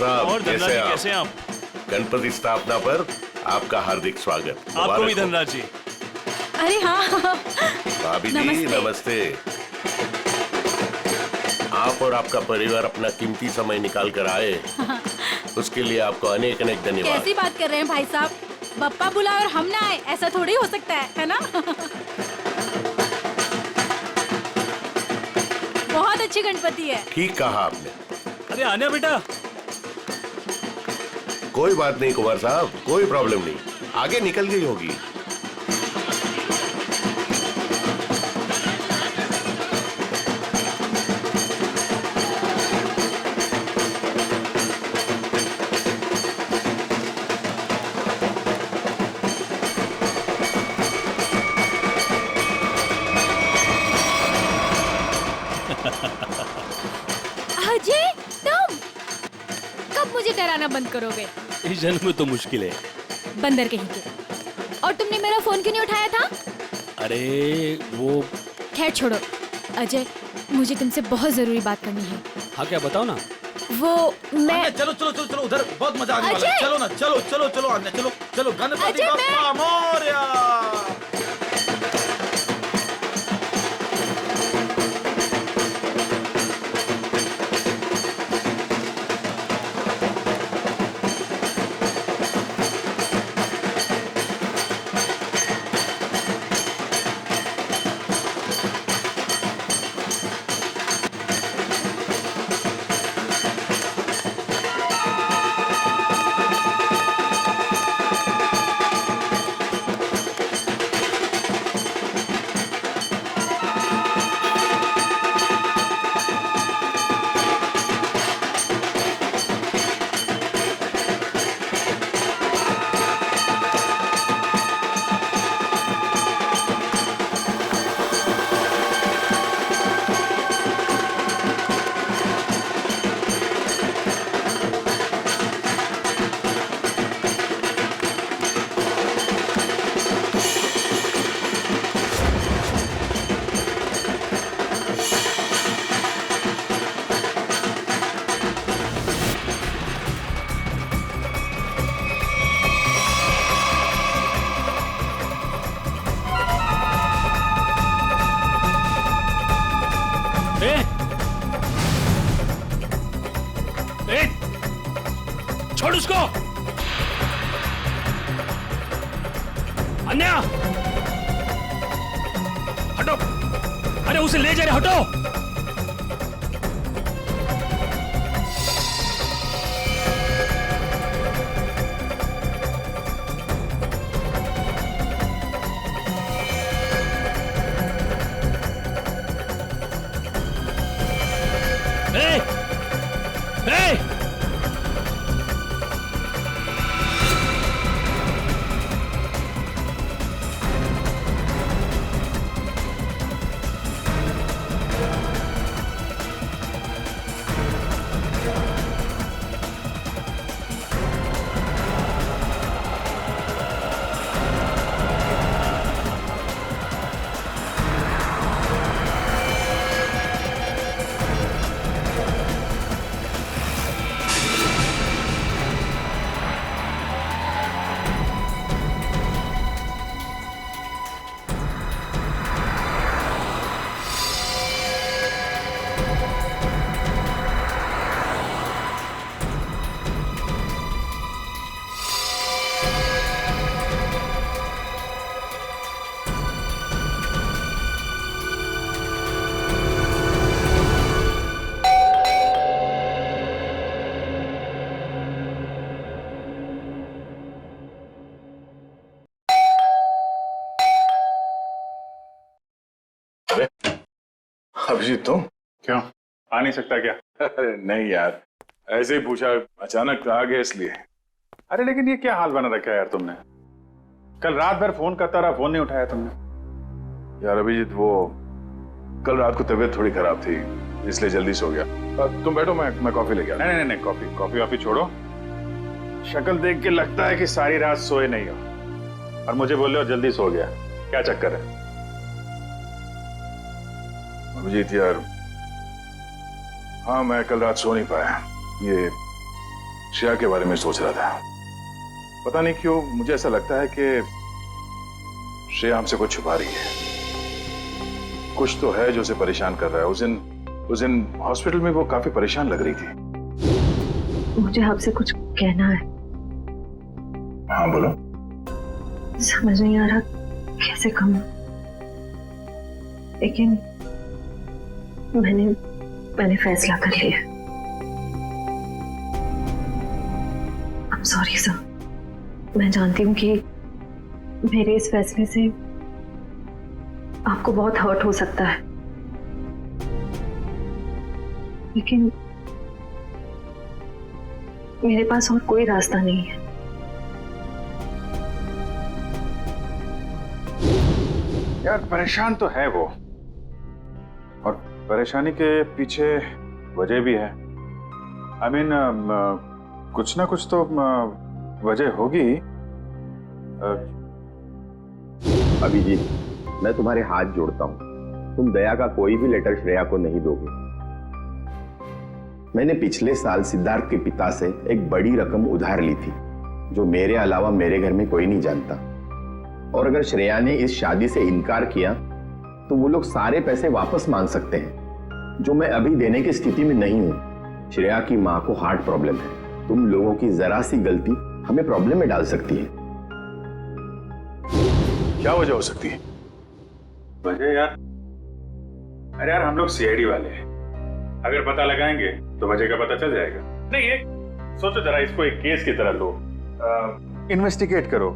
साहब, और धनराज जी कैसे हैं आप? गणपति स्थापना पर आपका हार्दिक स्वागत। आपको भी धनराज जी। अरे हाँ भाभी जी नमस्ते। आप और आपका परिवार अपना कीमती समय निकाल कर आए, उसके लिए आपको अनेक अनेक धन्यवाद। कैसी बात कर रहे हैं भाई साहब, बप्पा बुलाए और हम ना आए, ऐसा थोड़ी हो सकता है ना? बहुत अच्छी गणपति है। ठीक कहा आपने। अरे आने बेटा। कोई बात नहीं कुमार साहब, कोई प्रॉब्लम नहीं, आगे निकल गई होगी। अजय, तुम कब मुझे डराना बंद करोगे? इस जन्म में तो मुश्किल है। बंदर कहीं के। और तुमने मेरा फोन क्यों नहीं उठाया था? अरे वो। खैर छोड़ो अजय, मुझे तुमसे बहुत जरूरी बात करनी है। हाँ क्या बताओ ना। वो मैं चलो चलो चलो चलो, उधर बहुत मजा आने वाला है। अजय! चलो ना, चलो चलो चलो आने, चलो चलो, गणपति अजय, बप्पा मोरया। छोड़ उसको। अन्या हटो। अरे उसे ले जा रहे, हटो। अभिजीत तुम क्यों आ नहीं सकता क्या? अरे नहीं यार, ऐसे ही पूछा, अचानक आ गया इसलिए। अरे लेकिन ये क्या हाल बना रखा है यार तुमने? कल रात भर फोन करता रहा, फोन नहीं उठाया तुमने। यार अभिजीत, वो कल रात को तबीयत थोड़ी खराब थी, इसलिए जल्दी सो गया। तुम बैठो, मैं कॉफी लेके आता। नहीं नहीं नहीं, कॉफी वॉफी छोड़ो। शक्ल देख के लगता है कि सारी रात सोए नहीं हो और मुझे बोल रहे हो जल्दी सो गया। क्या चक्कर है? अभिजीत यार, हाँ मैं कल रात सो नहीं पाया। ये श्रेया के बारे में सोच रहा था। पता नहीं क्यों मुझे ऐसा लगता है कि श्रेया हमसे कुछ छुपा रही है। कुछ तो है जो उसे परेशान कर रहा है। उस दिन हॉस्पिटल में वो काफी परेशान लग रही थी। मुझे आपसे कुछ कहना है। हाँ बोलो। समझ नहीं आ रहा कैसे कहूं, लेकिन मैंने फैसला कर लिया। I'm sorry sir. मैं जानती हूँ कि मेरे इस फैसले से आपको बहुत हर्ट हो सकता है, लेकिन मेरे पास और कोई रास्ता नहीं है। यार परेशान तो है वो, और परेशानी के पीछे वजह भी है। I mean, कुछ ना कुछ तो वजह होगी। अभिजीत, मैं तुम्हारे हाथ जोड़ता हूं, तुम दया का कोई भी लेटर श्रेया को नहीं दोगे। मैंने पिछले साल सिद्धार्थ के पिता से एक बड़ी रकम उधार ली थी, जो मेरे अलावा मेरे घर में कोई नहीं जानता। और अगर श्रेया ने इस शादी से इनकार किया तो वो लोग सारे पैसे वापस मांग सकते हैं, जो मैं अभी देने की स्थिति में नहीं हूं। श्रेया की मां को हार्ट प्रॉब्लम है। तुम लोगों की जरा सी गलती हमें प्रॉब्लम में डाल सकती है। क्या वजह हो सकती है? वजह यार, अरे यार हम लोग सीआईडी वाले हैं। अगर पता लगाएंगे तो वजह का पता चल जाएगा। नहीं ये सोचो जरा, इसको एक केस की तरह लो, इन्वेस्टिगेट करो,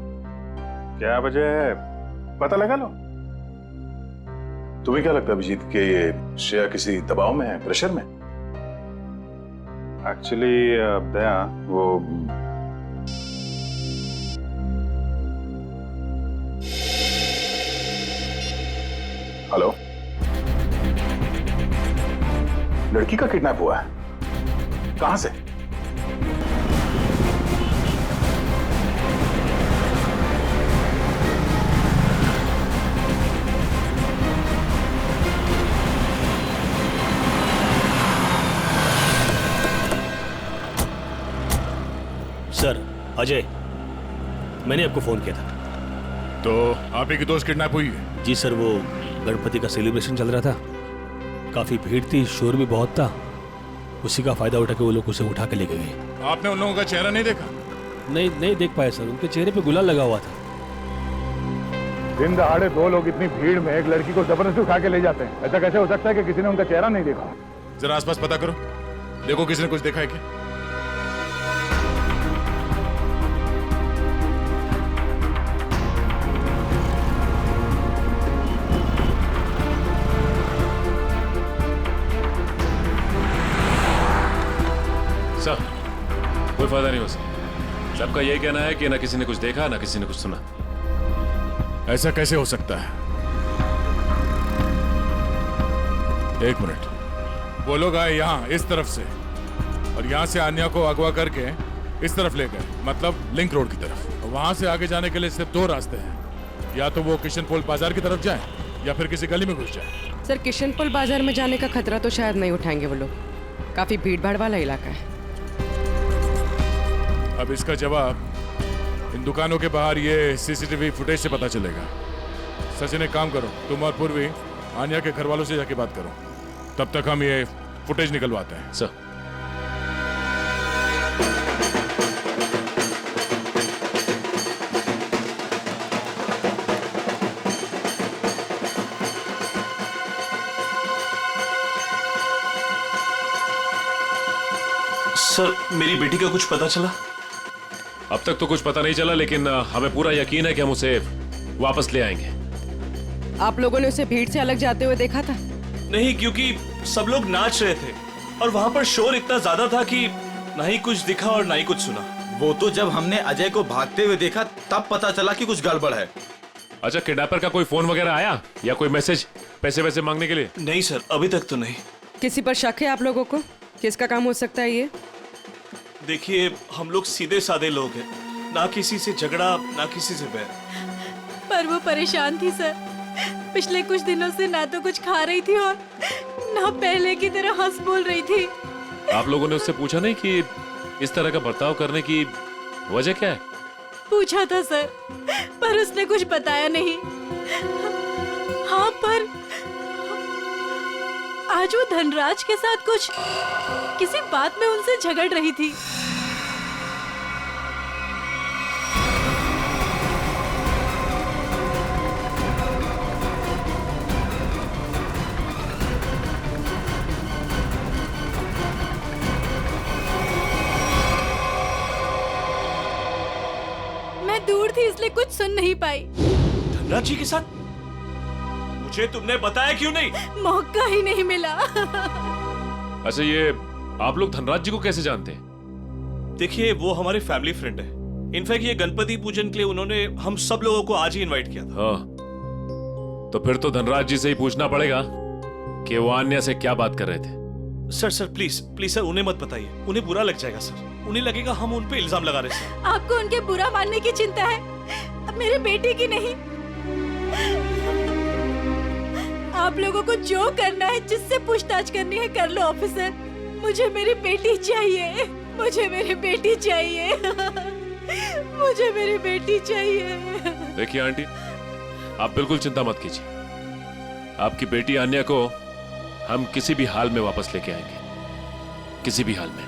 क्या वजह है पता लगा लो। तुम्हें क्या लगता है अभिजीत कि ये श्रेया किसी दबाव में है, प्रेशर में? एक्चुअली दया वो हेलो, लड़की का किडनैप हुआ है? कहां से? सर अजय, मैंने आपको फोन किया था। तो आप ही की दोस्त किडनैप हुई है? जी सर, वो गणपति का सेलिब्रेशन चल रहा था, काफी भीड़ थी, शोर भी बहुत था। उसी का फायदा उठा के वो लोग उसे उठा के लेके गए। आपने उन लोगों का चेहरा नहीं देखा? नहीं देख पाए सर, उनके चेहरे पे गुलाल लगा हुआ था। दिन दहाड़े दो लोग इतनी भीड़ में एक लड़की को जबरदस्ती उठा के ले जाते हैं। ऐसा कैसे हो सकता है कि किसी ने उनका चेहरा नहीं देखा? जरा आसपास पता करो, देखो किसी ने कुछ देखा है क्या? सर कोई फायदा नहीं हो सकता। सबका यही कहना है कि ना किसी ने कुछ देखा ना किसी ने कुछ सुना। ऐसा कैसे हो सकता है? एक मिनट, वो लोग आए यहाँ इस तरफ से और यहाँ से आन्या को अगवा करके इस तरफ ले गए, मतलब लिंक रोड की तरफ। वहां से आगे जाने के लिए सिर्फ दो रास्ते हैं, या तो वो किशन पोल बाजार की तरफ जाए या फिर किसी गली में घुस जाए। सर किशन पोल बाजार में जाने का खतरा तो शायद नहीं उठाएंगे वो लोग, काफी भीड़ भाड़ वाला इलाका है। अब इसका जवाब इन दुकानों के बाहर ये सीसीटीवी फुटेज से पता चलेगा। सचिन एक काम करो, तुम और पूर्वी आन्या के घर वालों से जाके बात करो, तब तक हम ये फुटेज निकलवाते हैं। सर सर मेरी बेटी का कुछ पता चला? अब तक तो कुछ पता नहीं चला, लेकिन हमें पूरा यकीन है कि हम उसे वापस ले आएंगे। आप लोगों ने उसे भीड़ से अलग जाते हुए देखा था? नहीं, क्योंकि सब लोग नाच रहे थे और वहां पर शोर इतना ज्यादा था कि ना ही कुछ दिखा और ना ही कुछ सुना। वो तो जब हमने अजय को भागते हुए देखा तब पता चला कि कुछ गड़बड़ है। अच्छा, किडनैपर का कोई फोन वगैरह आया या कोई मैसेज पैसे वैसे मांगने के लिए? नहीं सर, अभी तक तो नहीं। किसी पर शक है आप लोगों को? किसका काम हो सकता है ये? देखिए, हम लोग सीधे साधे लोग हैं, ना किसी से झगड़ा ना किसी से बैर। पर वो परेशान थी सर, पिछले कुछ दिनों से ना तो कुछ खा रही थी और ना पहले की तरह हंस बोल रही थी। आप लोगों ने उससे पूछा नहीं कि इस तरह का बर्ताव करने की वजह क्या है? पूछा था सर, पर उसने कुछ बताया नहीं। हाँ, पर आज वो धनराज के साथ किसी बात में उनसे झगड़ रही थी। मैं दूर थी इसलिए कुछ सुन नहीं पाई। धनराज जी के साथ? मुझे तुमने बताया क्यों नहीं? मौका ही नहीं मिला। अच्छा, ये आप लोग धनराज जी को कैसे जानते हैं? देखिए, वो हमारे फैमिली फ्रेंड है। इनफैक्ट ये गणपति पूजन के लिए उन्होंने हम सब लोगों को आज ही इनवाइट किया था। हाँ, तो फिर तो धनराज जी से ही पूछना पड़ेगा कि वो अन्या से क्या बात कर रहे थे। सर प्लीज सर, उन्हें मत बताइए, उन्हें बुरा लग जाएगा सर। उन्हें लगेगा हम उन पे इल्जाम लगा रहे हैं। आपको उनके बुरा मानने की चिंता है, अब मेरे बेटे की नहीं। आप लोगों को जो करना है, जिससे पूछताछ करनी है कर लो ऑफिसर। मुझे मेरी बेटी चाहिए, मुझे मेरी बेटी चाहिए, मुझे मेरी बेटी चाहिए। देखिए आंटी, आप बिल्कुल चिंता मत कीजिए। आपकी बेटी अन्या को हम किसी भी हाल में वापस लेके आएंगे, किसी भी हाल में।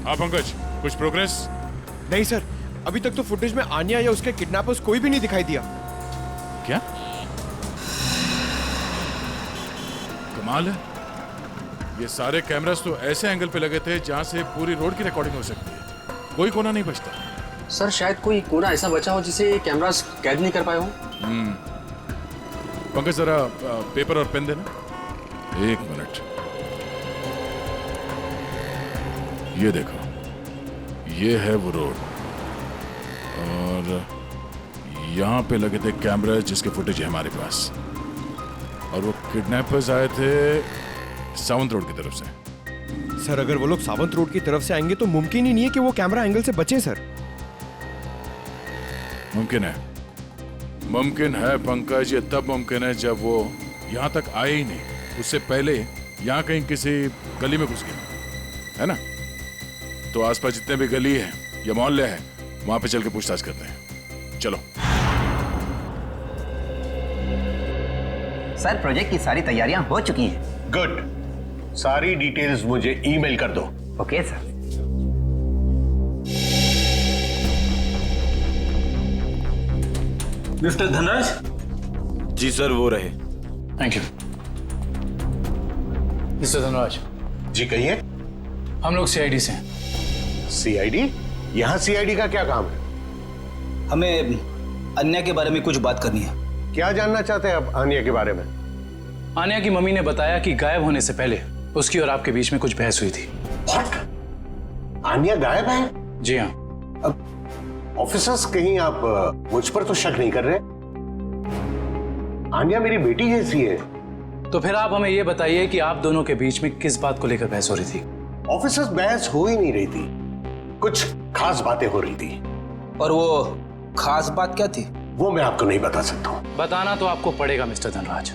हाँ पंकज, कुछ प्रोग्रेस? नहीं सर, अभी तक तो फुटेज में आन्या या उसके किडनैपर्स कोई भी नहीं दिखाई दिया। क्या कमाल है, ये सारे कैमरास तो ऐसे एंगल पे लगे थे जहां से पूरी रोड की रिकॉर्डिंग हो सकती है। कोई कोना नहीं बचता। सर शायद कोई कोना ऐसा बचा हो जिसे कैमरास कैद नहीं कर पाए हो। पंकज, जरा पेपर और पेन देना। एक मिनट, ये देखो, ये है वो रोड और यहाँ पे लगे थे कैमरा जिसके फुटेज है हमारे पास। और वो किडनैपर्स आए थे सावंत रोड की तरफ से। सर अगर वो लोग सावंत रोड की तरफ से आएंगे तो मुमकिन ही नहीं है कि वो कैमरा एंगल से बचे सर। मुमकिन है पंकज, ये तब मुमकिन है जब वो यहाँ तक आए ही नहीं, उससे पहले यहाँ कहीं किसी गली में घुस गए, है ना? तो आसपास जितने भी गली है या मोहल्ले हैं, वहां पे चल के पूछताछ करते हैं। चलो। सर प्रोजेक्ट की सारी तैयारियां हो चुकी हैं। गुड, सारी डिटेल्स मुझे ईमेल कर दो। Okay sir. मिस्टर धनराज? जी सर, वो रहे। Thank you. मिस्टर धनराज। जी कहिए। हम लोग सीआईडी से हैं। सीआईडी? यहाँ सीआईडी का क्या काम है? हमें अन्या के बारे में कुछ बात करनी है। क्या जानना चाहते हैं आप अन्या के बारे में? अन्या की मम्मी ने बताया कि गायब होने से पहले उसकी और आपके बीच में कुछ बहस हुई थी। What? अन्या गायब है? जी हाँ। अब ऑफिसर्स, कहीं आप मुझ पर तो शक नहीं कर रहे? अन्या मेरी बेटी जैसी है। तो फिर आप हमें यह बताइए कि आप दोनों के बीच में किस बात को लेकर बहस हो रही थी? ऑफिसर्स, बहस हो ही नहीं रही थी, कुछ खास बातें हो रही थी। और वो खास बात क्या थी? वो मैं आपको नहीं बता सकता हूँ। बताना तो आपको पड़ेगा मिस्टर धनराज।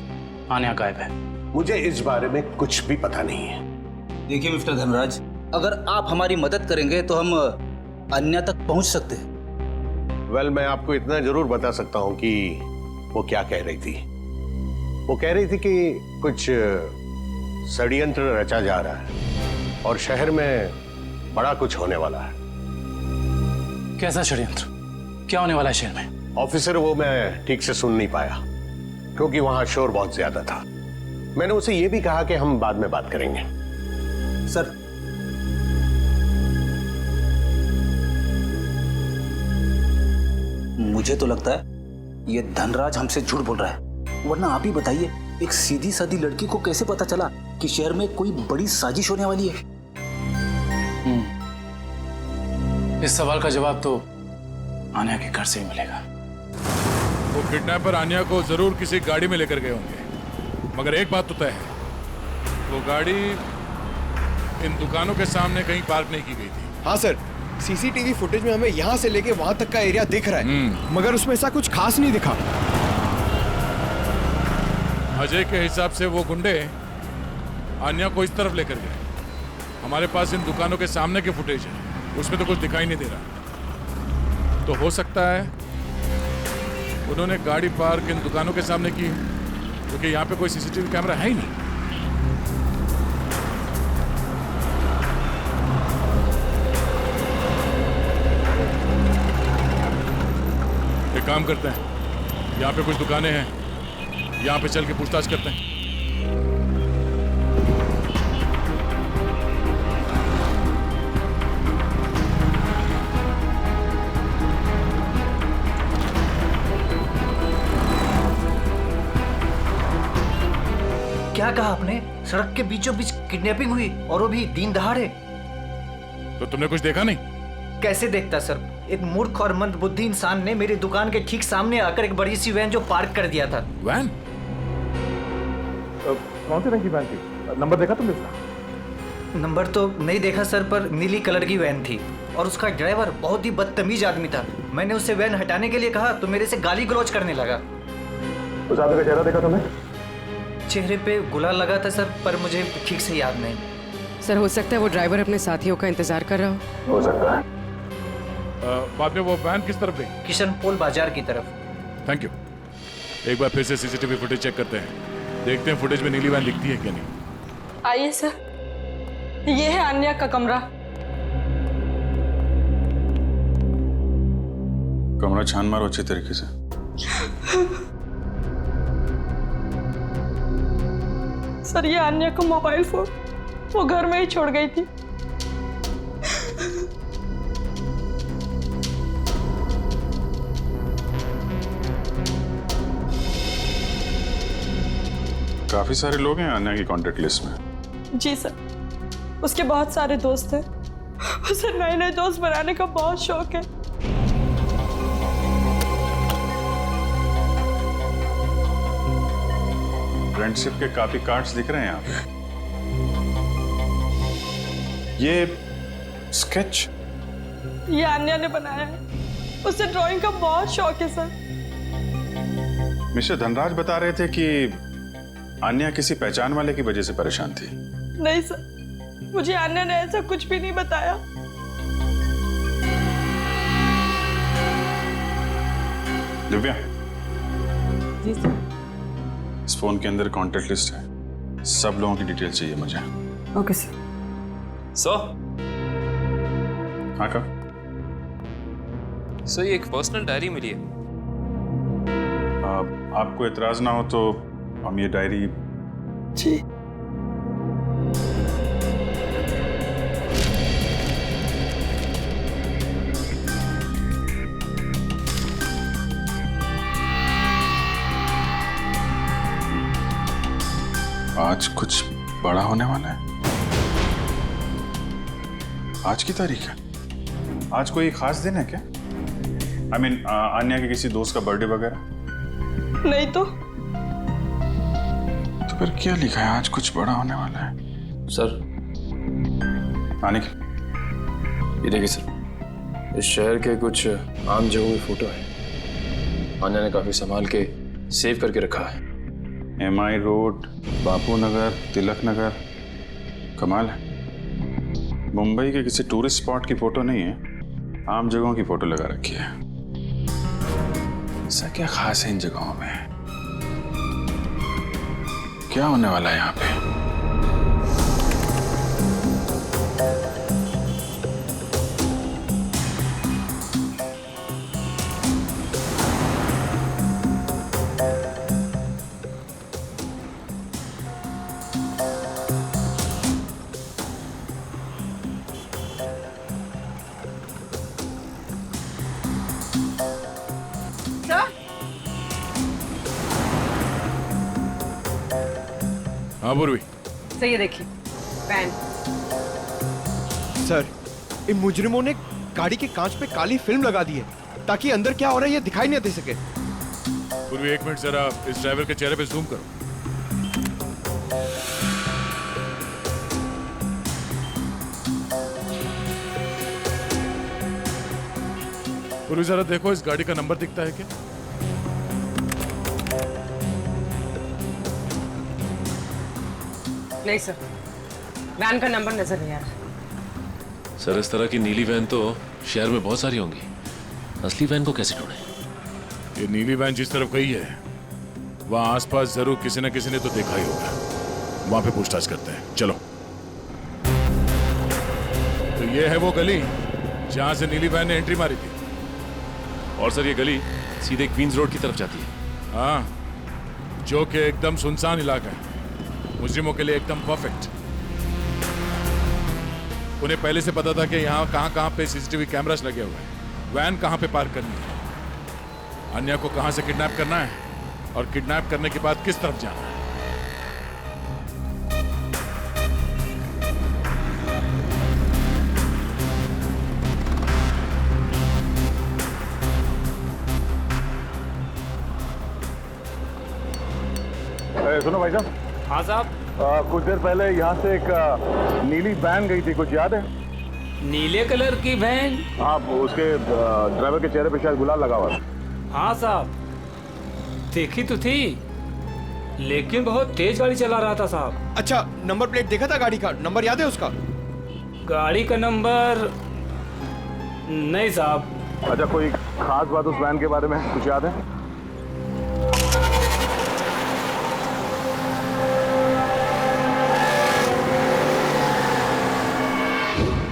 अन्या गायब है। मुझे इस बारे में कुछ भी पता नहीं है। देखिए मिस्टर धनराज, अगर आप हमारी मदद करेंगे तो हम अन्या तक पहुंच सकते हैं। वेल, मैं आपको इतना जरूर बता सकता हूँ कि वो क्या कह रही थी। वो कह रही थी कि कुछ षड्यंत्र रचा जा रहा है और शहर में बड़ा कुछ होने वाला है। कैसा षड्यंत्र? क्या होने वाला है शहर में? ऑफिसर, वो मैं ठीक से सुन नहीं पाया क्योंकि वहां शोर बहुत ज्यादा था। मैंने उसे ये भी कहा कि हम बाद में बात करेंगे। सर, मुझे तो लगता है ये धनराज हमसे झूठ बोल रहा है। वरना आप ही बताइए, एक सीधी सादी लड़की को कैसे पता चला कि शहर में कोई बड़ी साजिश होने वाली है? इस सवाल का जवाब तो अन्या के घर से ही मिलेगा। वो किडनैपर अन्या को जरूर किसी गाड़ी में लेकर गए होंगे, मगर एक बात तो तय है, वो गाड़ी इन दुकानों के सामने कहीं पार्क नहीं की गई थी। हाँ सर, सीसीटीवी फुटेज में हमें यहाँ से लेके वहां तक का एरिया दिख रहा है, मगर उसमें ऐसा कुछ खास नहीं दिखा। अजय के हिसाब से वो गुंडे आन्या को इस तरफ लेकर गए। हमारे पास इन दुकानों के सामने के फुटेज है, उसमें तो कुछ दिखाई नहीं दे रहा। तो हो सकता है उन्होंने गाड़ी पार्क इन दुकानों के सामने की, क्योंकि यहाँ पे कोई सीसीटीवी कैमरा है ही नहीं। एक काम करते हैं, यहाँ पे कुछ दुकानें हैं, यहाँ पे चल के पूछताछ करते हैं। क्या कहा आपने? सड़क के बीचों बीच किडनैपिंग हुई और वो भी दिन दहाड़े? तो तुमने कुछ देखा नहीं? कैसे देखता सर, एक मूर्ख और मंदबुद्धि इंसान ने मेरी दुकान के ठीक सामने आकर एक बड़ी सी वैन जो पार्क कर दिया था। वैन? कौन सी रंग की वैन थी? नंबर देखा तुमने इसका? नंबर तो नहीं देखा सर, पर नीली कलर की वैन थी और उसका ड्राइवर बहुत ही बदतमीज आदमी था। मैंने उससे वैन हटाने के लिए कहा तो मेरे से गाली गलौज करने लगा। उस आदमी का चेहरा देखा तुमने? चेहरे पे गुलाल लगा था सर, पर मुझे ठीक से याद नहीं। सर हो सकता है वो ड्राइवर अपने साथियों का इंतजार कर रहा हो सकता है। बाद में वो वैन किस तरफ गई? किशन पोल बाजार की तरफ। Thank you. एक बार फिर से सीसीटीवी फुटेज चेक करते हैं, देखते हैं फुटेज में नीली वैन दिखती है क्या नहीं। आइए सर, ये है आन्या का कमरा। कमरा छान मारो अच्छे तरीके से। सर ये आन्या का मोबाइल फोन वो घर में ही छोड़ गई थी। काफी सारे लोग हैं आन्या की कांटेक्ट लिस्ट में। जी सर, उसके बहुत सारे दोस्त हैं। उसे नए नए दोस्त बनाने का बहुत शौक है। फ्रेंडशिप के काफी कार्ड्स दिख रहे हैं यहाँ पे। ये स्केच ये आन्या ने बनाया है। उसे ड्राइंग का बहुत शौक है सर। मिस्टर धनराज बता रहे थे कि आन्या किसी पहचान वाले की वजह से परेशान थी। नहीं सर, मुझे आन्या ने ऐसा कुछ भी नहीं बताया। दिव्या, जी सर। इस फोन के अंदर कॉन्टेक्ट लिस्ट है, सब लोगों की डिटेल चाहिए मुझे। Okay sir. हाँ का? सर ये एक पर्सनल डायरी मिली है। आपको एतराज ना हो तो हम ये डायरी। जी। आज कुछ बड़ा होने वाला है। आज की तारीख है। आज कोई खास दिन है क्या? I mean, आन्या के किसी दोस्त का बर्थडे वगैरह? नहीं तो फिर क्या लिखा है? आज कुछ बड़ा होने वाला है। सर आने की ये देखिए सर, इस शहर के कुछ आम जगहों की फोटो है। आन्या ने काफी संभाल के सेव करके रखा है। MI road, Bapu Nagar, Tilak Nagar. कमाल है, मुंबई के किसी टूरिस्ट स्पॉट की फोटो नहीं है, आम जगहों की फोटो लगा रखी है। ऐसा क्या खास है इन जगहों में? क्या होने वाला है यहाँ पे? हाँ पूर्वी। सही है, देखिए वैन। सर, इन मुजरिमों ने गाड़ी के कांच पे काली फिल्म लगा दी है ताकि अंदर क्या हो रहा है ये दिखाई नहीं दे सके। पूर्वी एक मिनट जरा इस ड्राइवर के चेहरे पे जूम करो। गुरु जरा देखो इस गाड़ी का नंबर दिखता है क्या? नहीं सर, वैन का नंबर नजर नहीं आ रहा। सर इस तरह की नीली वैन तो शहर में बहुत सारी होंगी, असली वैन को कैसे ढूंढें? ये नीली वैन जिस तरफ गई है वहां आसपास जरूर किसी न किसी ने तो देखा ही होगा। वहां पे पूछताछ करते हैं, चलो। तो ये है वो गली जहां से नीली वैन ने एंट्री मारी थी। और सर ये गली सीधे क्वींस रोड की तरफ जाती है। हाँ, जो कि एकदम सुनसान इलाका है, मुजरिमों के लिए एकदम परफेक्ट। उन्हें पहले से पता था कि यहाँ कहाँ पे सीसीटीवी कैमरास लगे हुए हैं, वैन कहाँ पे पार्क करनी है, अन्या को कहाँ से किडनैप करना है और किडनैप करने के बाद किस तरफ जाना है। सुनो भाई साहब। हाँ साहब। कुछ देर पहले यहाँ से एक नीली वैन गई थी, कुछ याद है? नीले कलर की वैन? हाँ, उसके ड्राइवर के चेहरे पे शायद गुलाल लगा हुआ था। हाँ साहब, देखी तो थी, लेकिन बहुत तेज गाड़ी चला रहा था साहब। अच्छा, नंबर प्लेट देखा था गाड़ी का? नंबर याद है उसका? गाड़ी का नंबर नहीं साहब। अच्छा, कोई खास बात उस वैन के बारे में कुछ याद है?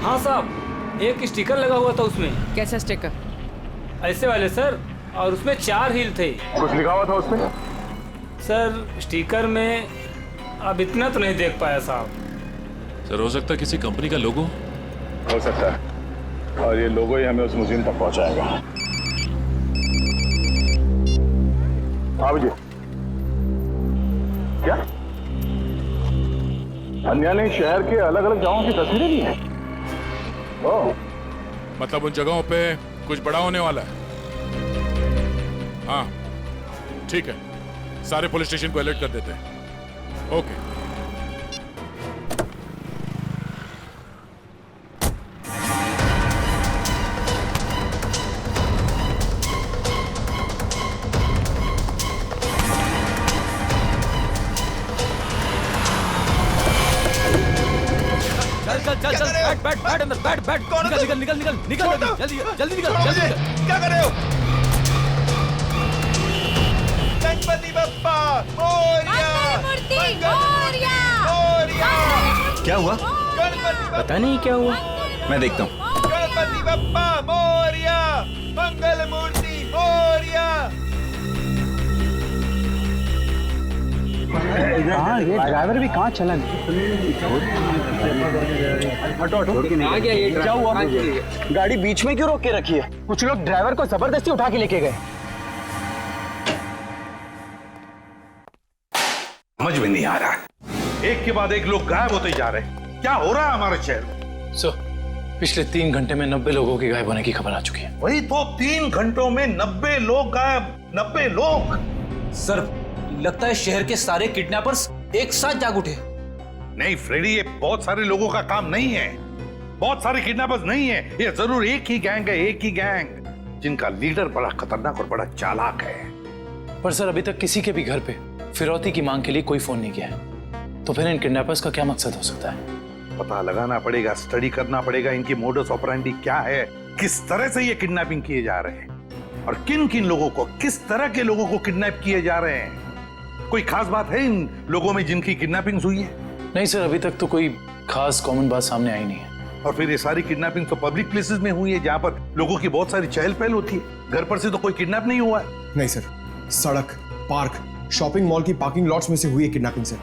हाँ साहब, एक स्टिकर लगा हुआ था उसमें। कैसा स्टिकर? ऐसे वाले सर, और उसमें 4 हील थे। कुछ लिखा हुआ था उसमें? सर स्टिकर में अब इतना तो नहीं देख पाया साहब। सर हो सकता है किसी कंपनी का लोगो हो सकता है, और ये लोगो ही हमें उस म्यूजियम तक पहुंचाएगा। हाँ विजय, क्या अन्या ने शहर के अलग अलग जगहों की तस्वीरें ली हैं? ओह, मतलब उन जगहों पे कुछ बड़ा होने वाला है। हाँ ठीक है, सारे पुलिस स्टेशन को अलर्ट कर देते हैं। ओके। चल बैठ अंदर, बैठ निकल जल्दी निकल। क्या कर रहे हो? गणपति बप्पा मोरया! क्या हुआ? पता नहीं क्या हुआ, मैं देखता हूँ। गणपति बप्पा मोरया! मंगल मूर्ति मोरया! हाँ, ये ड्राइवर भी कहाँ चला गया? हटो क्या हुआ? गाड़ी बीच में क्यों रोक के रखी है? कुछ लोग ड्राइवर को जबरदस्ती उठा के लेके गए। समझ में नहीं आ रहा है, एक के बाद एक लोग गायब होते जा रहे हैं। क्या हो रहा है हमारे शहर में? सर, पिछले 3 घंटे में 90 लोगों के गायब होने की खबर आ चुकी है। वही तो, 3 घंटों में 90 लोग गायब। 90 लोग? सर लगता है शहर के सारे किडनैपर्स एक साथ जाग उठे। नहीं फ्रेडी, ये बहुत सारे लोगों का काम नहीं है, बहुत सारे किडनैपर्स नहीं है, ये जरूर एक ही गैंग है, एक ही गैंग, जिनका लीडर बड़ा खतरनाक और बड़ा चालाक है। पर सर अभी तक किसी के भी घर पे फिरौती की मांग के लिए कोई फोन नहीं किया है, तो फिर इन किडनैपर्स का क्या मकसद हो सकता है? पता लगाना पड़ेगा, स्टडी करना पड़ेगा, इनकी मोडस ऑपरेंडी क्या है, किस तरह से ये किडनैपिंग किए जा रहे हैं और किन किन लोगों को, किस तरह के लोगों को किडनैप किए जा रहे हैं। कोई खास बात है इन लोगों में जिनकी किडनैपिंग हुई है? नहीं सर, अभी तक तो कोई खास कॉमन बात सामने आई नहीं है। और फिर ये सारी किडनैपिंग तो पब्लिक प्लेसेस में हुई है, जहां पर लोगों की बहुत सारी चहल पहल होती है। घर पर से तो कोई किडनैप नहीं हुआ है। नहीं सर, सड़क, पार्क, शॉपिंग मॉल की पार्किंग लॉट्स में से हुई है किडनैपिंग सर।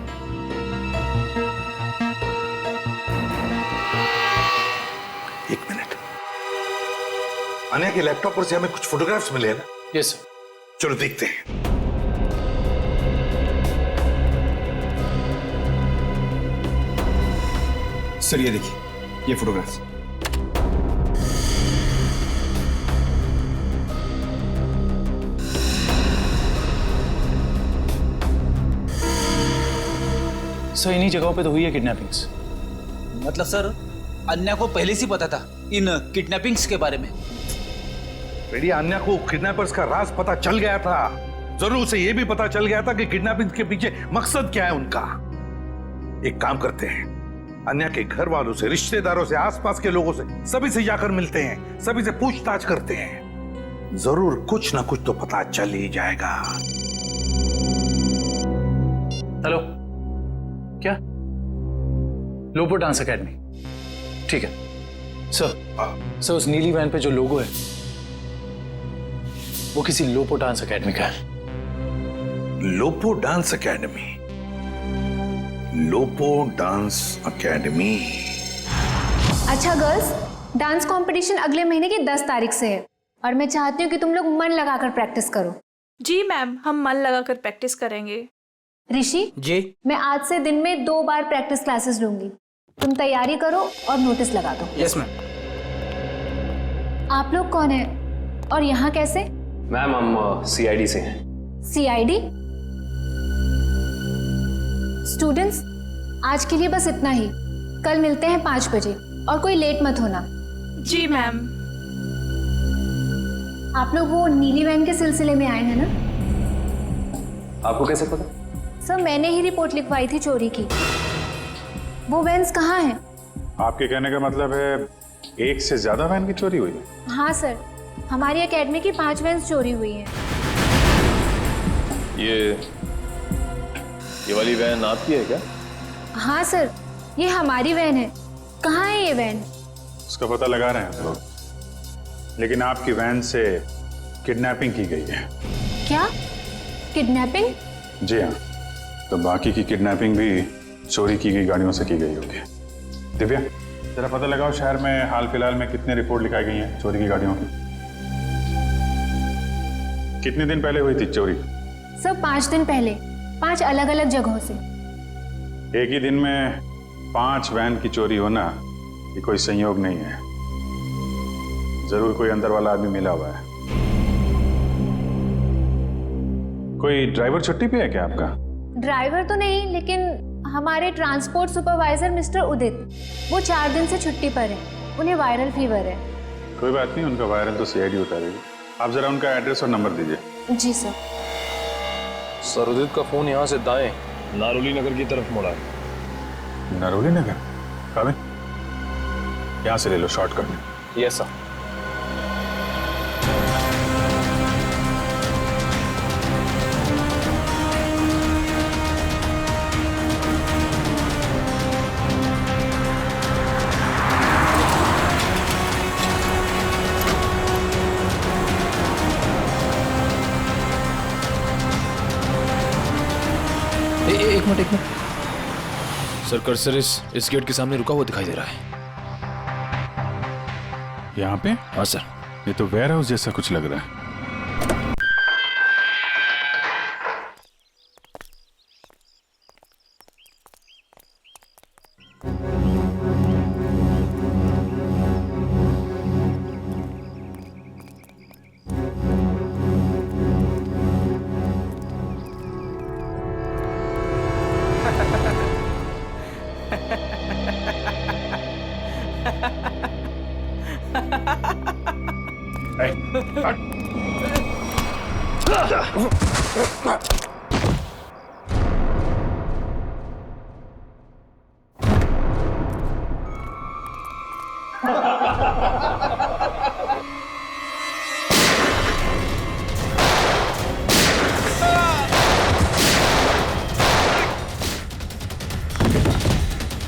एक मिनट, अन्या के लैपटॉप पर से हमें कुछ फोटोग्राफ्स मिले हैं ना? Yes sir. चलो देखते हैं। सर ये देखिए, ये फोटोग्राफ्स। सर इन्हीं जगहों पे तो हुई है किडनैपिंग्स। मतलब सर अन्या को पहले से पता था इन किडनैपिंग्स के बारे में? बेटी अन्या को किडनैपर्स का राज पता चल गया था। जरूर उसे यह भी पता चल गया था कि किडनैपिंग के पीछे मकसद क्या है उनका। एक काम करते हैं, अन्या के घर वालों से, रिश्तेदारों से, आसपास के लोगों से, सभी से जाकर मिलते हैं, सभी से पूछताछ करते हैं। जरूर कुछ ना कुछ तो पता चल ही जाएगा। हेलो, क्या? लोपो डांस एकेडमी, ठीक है सर। उस नीली वैन पे जो लोगो है वो किसी लोपो डांस एकेडमी का है। लोपो डांस एकेडमी, लोपो डांस एकेडमी। अच्छा गर्ल्स, डांस कंपटीशन अगले महीने की 10 तारीख से है और मैं चाहती हूँ कि तुम लोग मन लगाकर प्रैक्टिस करो। जी मैम, हम मन लगाकर प्रैक्टिस करेंगे। ऋषि जी, मैं आज से दिन में 2 बार प्रैक्टिस क्लासेस लूंगी। तुम तैयारी करो और नोटिस लगा दो। Yes ma'am. आप लोग कौन है और यहाँ कैसे? मैम हम सीआईडी से हैं। सीआईडी? स्टूडेंट्स, आज के लिए बस इतना ही। कल मिलते हैं 5 बजे और कोई लेट मत होना। जी मैम। आप लोग वो नीली वैन के सिलसिले में आए हैं ना? आपको कैसे पता? सर, मैंने ही रिपोर्ट लिखवाई थी चोरी की। वो वैन्स कहाँ हैं? आपके कहने का मतलब है एक से ज्यादा वैन की चोरी हुई है? हाँ सर, हमारी एकेडमी की 5 वैन्स चोरी हुई हैं। ये वाली वैन आपकी है क्या? हाँ सर, ये हमारी वैन है। कहाँ है ये वैन? उसका पता लगा रहे हैं हम लोग, लेकिन आपकी वैन से किडनैपिंग की गई है। क्या? किडनैपिंग? जी हाँ, तो बाकी की किडनैपिंग भी चोरी की गई गाड़ियों से की गई होगी। दिव्या, जरा पता लगाओ शहर में हाल फिलहाल में कितने रिपोर्ट लिखाई गई हैं चोरी की गाड़ियों की। कितने दिन पहले हुई थी चोरी? सर 5 दिन पहले, 5 अलग अलग जगहों से। एक ही दिन में 5 वैन की चोरी होना ये कोई संयोग नहीं है। जरूर कोई अंदर वाला आदमी मिला हुआ है। कोई ड्राइवर छुट्टी पे है क्या आपका? ड्राइवर तो नहीं, लेकिन हमारे ट्रांसपोर्ट सुपरवाइजर मिस्टर उदित, वो 4 दिन से छुट्टी पर हैं। उन्हें वायरल फीवर है। कोई बात नहीं, उनका वायरल तो सीआईडी उतारेगी। आप जरा उनका एड्रेस और नंबर दीजिए। जी सर। सर, उदित का फोन यहाँ से दाएं नारोली नगर की तरफ मुड़ा है। नारोली नगर? कब? यहाँ से ले लो शॉर्टकट। Yes sir. एक मिनट। सर, कर्सर इस गेट के सामने रुका हुआ दिखाई दे रहा है। यहाँ पे? हाँ सर। ये तो वेयर हाउस जैसा कुछ लग रहा है।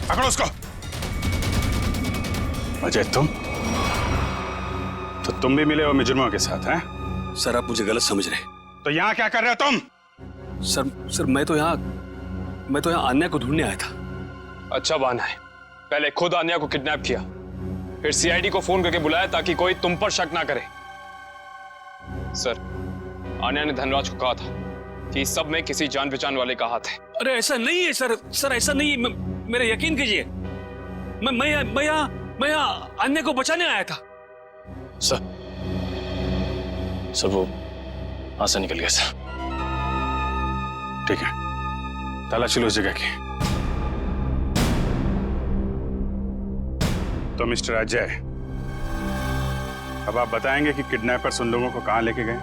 पकड़ो उसको। अजय, तुम भी मिले हो मुजरिमों के साथ हैं? सर, आप मुझे गलत समझ रहे। तो यहाँ क्या कर रहे हो तुम? सर मैं तो यहाँ अन्या को ढूंढने आया था। अच्छा बहाना है। पहले खुद अन्या को किडनैप किया, फिर सीआईडी को फोन करके बुलाया ताकि कोई तुम पर शक ना करे। सर, अन्या ने धनराज को कहा था कि इस सब में किसी जान पहचान वाले का हाथ है। अरे ऐसा नहीं है सर, ऐसा नहीं है। मेरा यकीन कीजिए, मैं यहाँ अन्य को बचाने आया था। सर वो हाथ से निकल गया सर। ठीक है, तलाशी लो उस जगह की। तो मिस्टर अजय, अब आप बताएंगे कि किडनैपर्स उन लोगों को कहां लेके गए?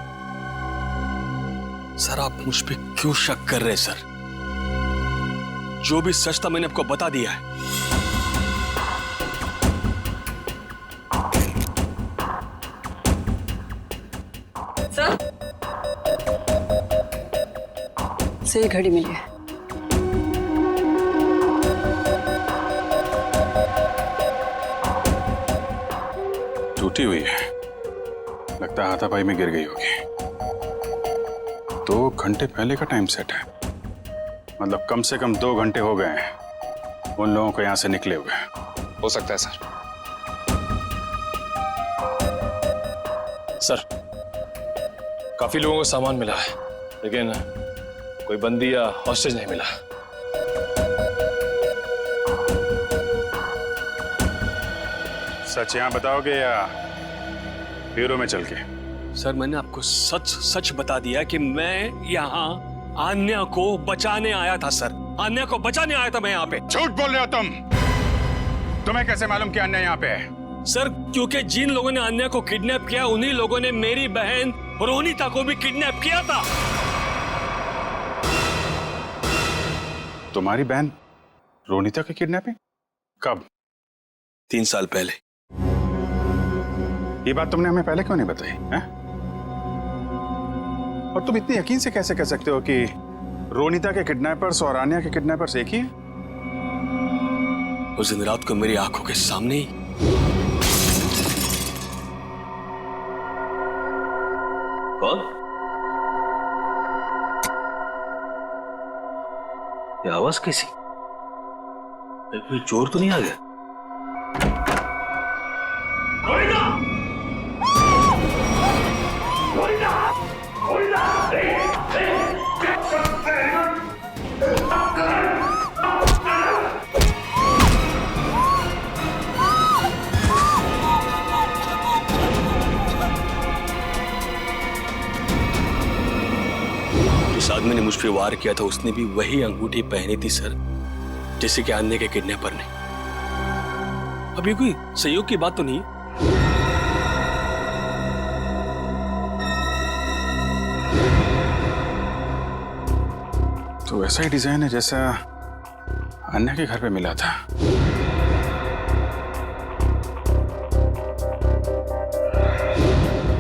सर आप मुझ पे क्यों शक कर रहे हैं सर? जो भी सच था मैंने आपको बता दिया है। सर से ये घड़ी मिली है। टूटी हुई है, लगता है हाथापाई में गिर गई होगी। 2 घंटे पहले का टाइम सेट है, मतलब कम से कम 2 घंटे हो गए हैं उन लोगों को यहां से निकले हुए। हो सकता है सर। सर काफी लोगों को सामान मिला है, लेकिन कोई बंदी या हॉस्टेज नहीं मिला। सच यहां बताओगे या ब्यूरो में चल के? सर मैंने आपको सच सच बता दिया कि मैं यहाँ आन्या को बचाने आया था सर। आन्या को बचाने आया था मैं यहाँ पे। झूठ बोल रहे हो तुम। तुम्हें कैसे मालूम कि आन्या यहाँ पे है? सर क्योंकि जिन लोगों ने आन्या को किडनैप किया उन्हीं लोगों ने मेरी बहन रोनिता को भी किडनैप किया था। तुम्हारी बहन रोनिता की किडनैपिंग कब? 3 साल पहले। ये बात तुमने हमें पहले क्यों नहीं बताई है? और तुम इतनी यकीन से कैसे कह सकते हो कि रोनिता के किडनैपर्स और आन्या के किडनैपर्स एक ही हैं? उस दिन रात को मेरी आंखों के सामने ही कौन? ये आवाज कैसी? कोई चोर तो नहीं आ गया? जिस आदमी ने मुझ पे वार किया था उसने भी वही अंगूठी पहनी थी सर, जैसे कि आन्या के किडनैपर ने। अब ये कोई सहयोग की बात तो नहीं? तो ऐसा ही डिजाइन है जैसा अन्या के घर पे मिला था।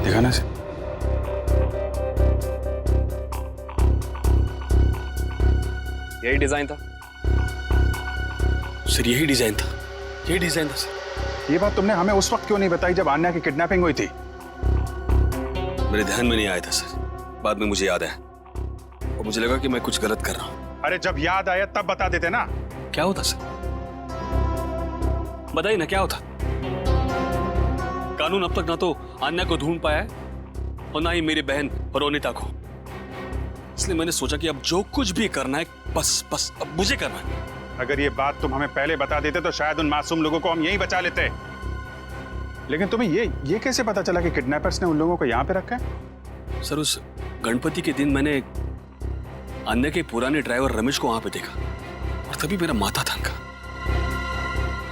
दिखाना से। यही डिजाइन था सर, यही डिजाइन था, यही डिजाइन था सर। ये बात तुमने हमें उस वक्त क्यों नहीं बताई जब आन्या की किडनैपिंग हुई थी? मेरे ध्यान में नहीं आया था सर, बाद में मुझे याद आया और मुझे लगा कि मैं कुछ गलत कर रहा हूं। अरे जब याद आया तब बता देते ना। क्या होता सर? बताइए ना क्या होता? कानून अब तक ना तो आन्या को ढूंढ पाया है और ना ही मेरी बहन रोनिता को। इसलिए मैंने सोचा कि अब जो कुछ भी करना है बस अब मुझे करना है। अगर ये बात तुम हमें पहले बता देते तो शायद उन मासूम लोगों को हम यहीं बचा लेते। लेकिन तुम्हें ये कैसे पता चला कि किडनैपर्स ने उन लोगों को यहाँ पे रखा है? सर उस गणपति के दिन मैंने अन्य के पुराने ड्राइवर रमेश को वहां पे देखा और तभी मेरा माथा थनका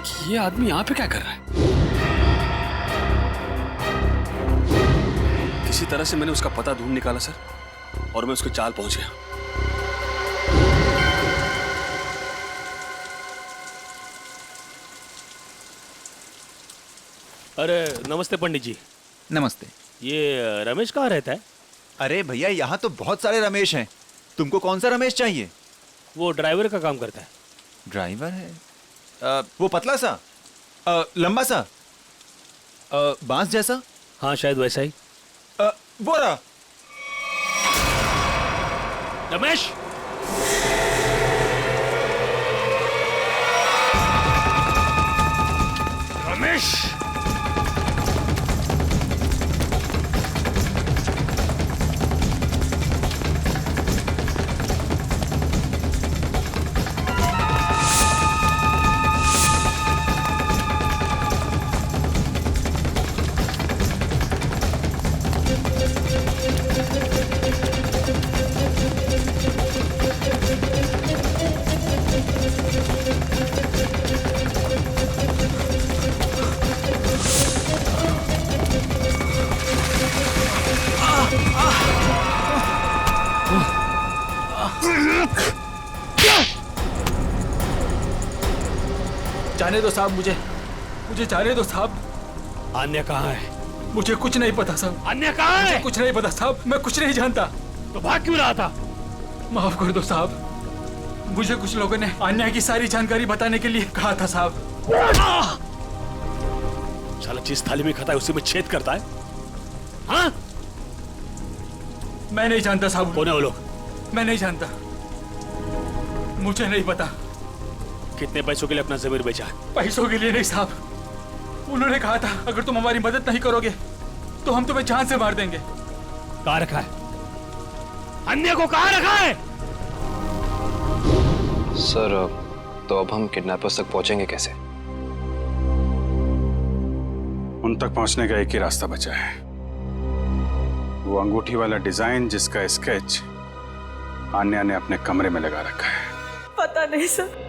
कि ये आदमी यहाँ पे क्या कर रहा है। किसी तरह से मैंने उसका पता ढूंढ निकाला सर और मैं उसके चाल पहुंच गया। अरे नमस्ते पंडित जी। नमस्ते। ये रमेश कहाँ रहता है? अरे भैया यहाँ तो बहुत सारे रमेश हैं, तुमको कौन सा रमेश चाहिए? वो ड्राइवर का काम करता है। ड्राइवर है? वो पतला सा, लंबा सा, बांस जैसा? हाँ शायद वैसा ही। वो रहा। रमेश, रमेश, जाने दो साहब, मुझे जाने दो साहब। अन्य कहाँ है? मुझे कुछ नहीं पता साहब। अन्य कहाँ है? मुझे कुछ नहीं पता साहब, मैं कुछ नहीं जानता। तो भाग क्यों रहा था? माफ कर दो साहब, मुझे कुछ लोगों ने अन्य की सारी जानकारी बताने के लिए कहा था साहब। साला जिस थाली में खाता है उसी में छेद करता है। हाँ? मैं नहीं जानता साहब। कौन है वो लोग? मैं नहीं जानता, मुझे नहीं पता। कितने पैसों के लिए अपना जमीर बेचा? पैसों के लिए नहीं साहब, उन्होंने कहा था अगर तुम हमारी मदद नहीं करोगे तो हम तुम्हें जान से मार देंगे। कहाँ रखा है? अन्य को कहाँ रखा है? सर तो अब हम किडनैपर्स तक पहुंचेंगे कैसे? उन तक पहुंचने का एक ही रास्ता बचा है, वो अंगूठी वाला डिजाइन जिसका स्केच आन्या ने अपने कमरे में लगा रखा है। पता नहीं सर,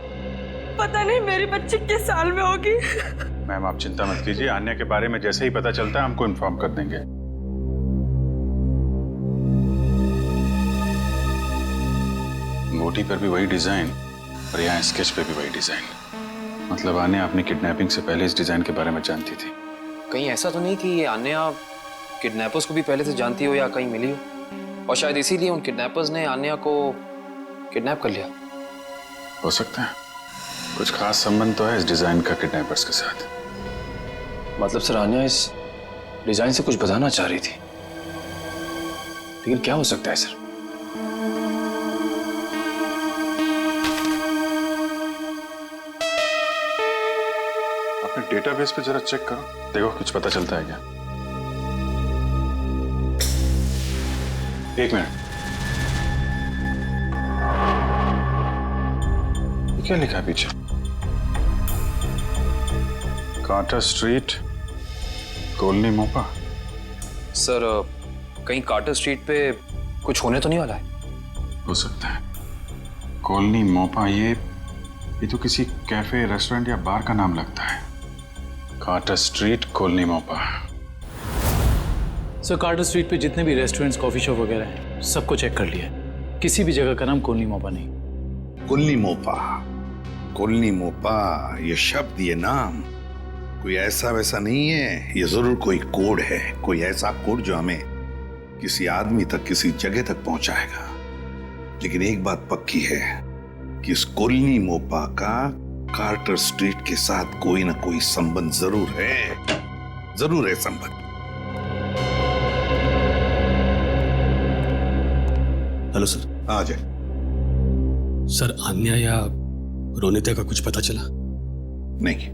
पता नहीं मेरी बच्ची किस साल में होगी। मैम आप चिंता मत कीजिए, आन्या के बारे में जैसे ही पता चलता है हमको इन्फॉर्म कर देंगे। अंगूठी पर भी वही डिजाइन और यहाँ स्केच पे भी वही डिजाइन। मतलब आन्या अपनी किडनैपिंग से पहले इस डिजाइन के बारे में जानती थी। कहीं ऐसा तो नहीं कि आन्या किडनैपर्स को भी पहले से जानती हो या कहीं मिली हो, और शायद इसीलिए उन किडनैपर्स ने आन्या को किडनैप कर लिया? हो सकता है, कुछ खास संबंध तो है इस डिजाइन का किडनैपर्स के साथ। मतलब सर आन्या इस डिजाइन से कुछ बताना चाह रही थी, लेकिन क्या हो सकता है सर? अपने डेटाबेस पे जरा चेक करो, देखो कुछ पता चलता है क्या। एक मिनट, क्या लिखा है पीछे? कार्टर स्ट्रीट, कॉलोनी मोपा। सर कहीं कार्टर स्ट्रीट पे कुछ होने तो नहीं वाला है? हो सकता है, कॉलोनी मोपा ये तो किसी कैफे, रेस्टोरेंट या बार का नाम लगता है। कार्टर स्ट्रीट, कॉलोनी मोपा। सर कार्टर स्ट्रीट पे जितने भी रेस्टोरेंट्स, कॉफी शॉप वगैरह हैं, सबको चेक कर लिया, किसी भी जगह का नाम कॉलोनी मोपा नहीं। कॉलोनी मोपा, कॉलोनी मोपा, ये शब्द, ये नाम कोई ऐसा वैसा नहीं है, ये जरूर कोई कोड है, कोई ऐसा कोड जो हमें किसी आदमी तक, किसी जगह तक पहुंचाएगा। लेकिन एक बात पक्की है कि इस कॉलोनी मोपा का कार्टर स्ट्रीट के साथ कोई ना कोई संबंध जरूर है संबंध। Hello sir. आ जाए। सर आन्या या रोनिता का कुछ पता चला? नहीं,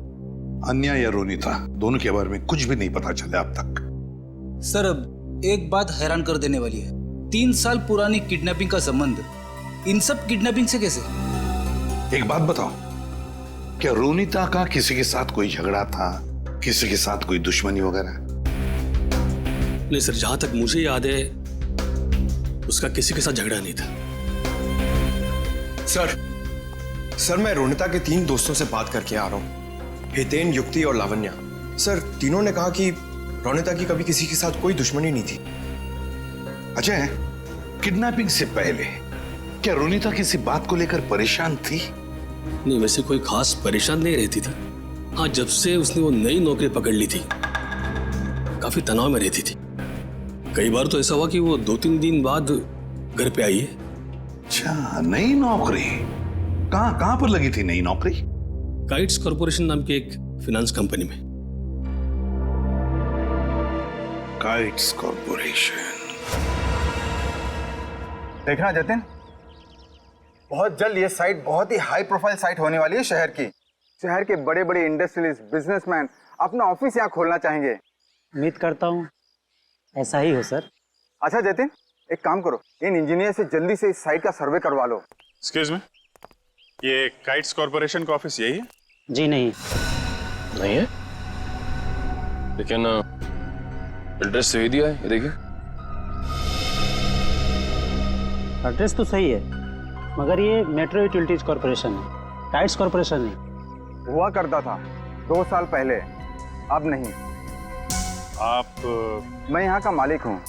अन्या या रोनिता दोनों के बारे में कुछ भी नहीं पता चला अब तक। सर अब एक बात हैरान कर देने वाली है, 3 साल पुरानी किडनैपिंग का संबंध इन सब किडनैपिंग से कैसे? एक बात बताओ, क्या रोनिता का किसी के साथ कोई झगड़ा था, किसी के साथ कोई दुश्मनी वगैरह? नहीं सर, जहां तक मुझे याद है उसका किसी के साथ झगड़ा नहीं था। सर मैं रोनिता के 3 दोस्तों से बात करके आ रहा हूँ, हितेन, युक्ति और लावण्या। सर तीनों ने कहा कि रोनिता की कभी किसी के साथ कोई दुश्मनी नहीं थी। अजय, किडनैपिंग से पहले क्या रोनिता किसी बात को लेकर परेशान थी? नहीं, वैसे कोई खास परेशान नहीं रहती थी। हाँ, जब से उसने वो नई नौकरी पकड़ ली थी काफी तनाव में रहती थी। कई बार तो ऐसा हुआ कि वो 2-3 दिन बाद घर पे आई है। अच्छा, नई नौकरी? कहाँ पर लगी थी नई नौकरी? काइट्स कॉर्पोरेशन नाम की एक फाइनेंस कंपनी में। Kites corporation. देखना जतिन, बहुत जल्द ये साइट बहुत ही हाई प्रोफाइल साइट होने वाली है शहर की। शहर के बड़े बड़े इंडस्ट्रियलिस्ट, बिजनेसमैन अपना ऑफिस यहाँ खोलना चाहेंगे। उम्मीद करता हूँ ऐसा ही हो सर। अच्छा जतिन, एक काम करो, इन इंजीनियर से जल्दी से इस साइट का सर्वे करवा लो। एक्सक्यूज मी, ये काइट्स कॉर्पोरेशन का ऑफिस यही है? जी नहीं है, लेकिन एड्रेस सही दिया है, ये देखिए। एड्रेस तो सही है, मगर ये मेट्रो यूटिलिटीज कॉर्पोरेशन है, काइट्स कॉर्पोरेशन नहीं। हुआ करता था 2 साल पहले, अब नहीं। आप? मैं यहाँ का मालिक हूँ।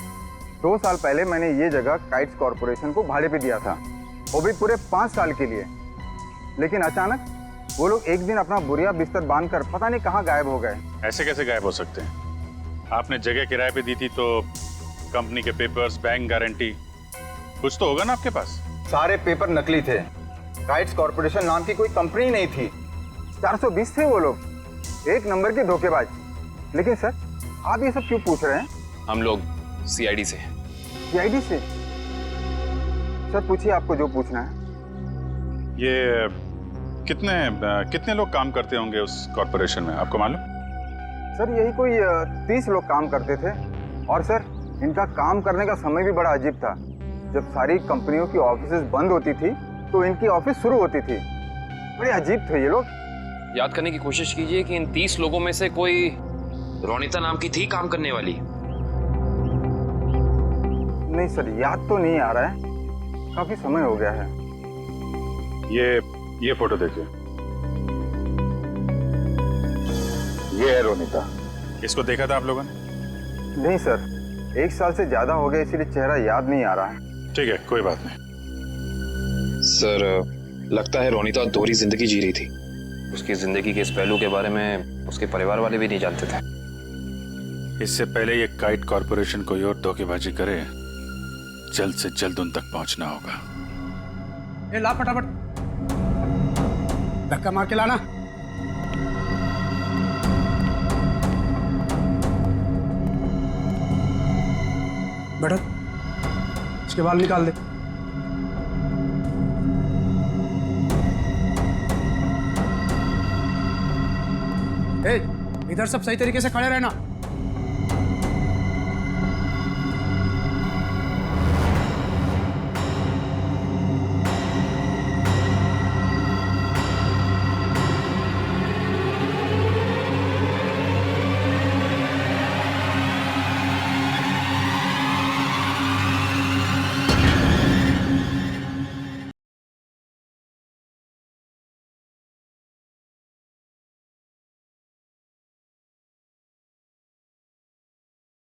2 साल पहले मैंने ये जगह काइट्स कॉर्पोरेशन को भाड़े पे दिया था, वो भी पूरे 5 साल के लिए। लेकिन अचानक वो लोग एक दिन अपना बोरिया बिस्तर बांधकर पता नहीं कहाँ गायब हो गए। ऐसे कैसे गायब हो सकते हैं? आपने जगह किराए पे दी थी तो कंपनी के पेपर्स, बैंक गारंटी, कुछ तो होगा ना आपके पास। सारे पेपर नकली थे। काइट्स कॉर्पोरेशन नाम की कोई कंपनी नहीं थी। 420 थे वो लोग, एक नंबर के धोखेबाज। लेकिन सर, आप ये सब क्यों पूछ रहे हैं? हम लोग सीआईडी से। सीआईडी से? सर पूछिए आपको जो पूछना है। ये कितने लोग काम करते होंगे उस कॉर्पोरेशन में, आपको मालूम? सर यही कोई 30 लोग काम करते थे। और सर इनका काम करने का समय भी बड़ा अजीब था। जब सारी कंपनियों की ऑफिसेज बंद होती थी तो इनकी ऑफिस शुरू होती थी। बड़े अजीब थे ये लोग। याद करने की कोशिश कीजिए कि इन 30 लोगों में से कोई रोनिता नाम की थी काम करने वाली। नहीं सर, याद तो नहीं आ रहा है, काफी समय हो गया है। ये फोटो देखिए, ये है रोनिता। इसको देखा था आप लोगों ने? नहीं सर, 1 साल से ज्यादा हो गया, इसीलिए चेहरा याद नहीं आ रहा है। ठीक है, कोई बात नहीं। सर लगता है रोनिता दोहरी जिंदगी जी रही थी। उसकी जिंदगी के इस पहलू के बारे में उसके परिवार वाले भी नहीं जानते थे। इससे पहले ये काइट कॉर्पोरेशन कोई और धोखेबाजी करे, जल्द से जल्द उन तक पहुंचना होगा। ला फटाफट धक्का मार के लाना। बैठो, इसके बाल निकाल दे। इधर सब सही तरीके से खड़े रहना।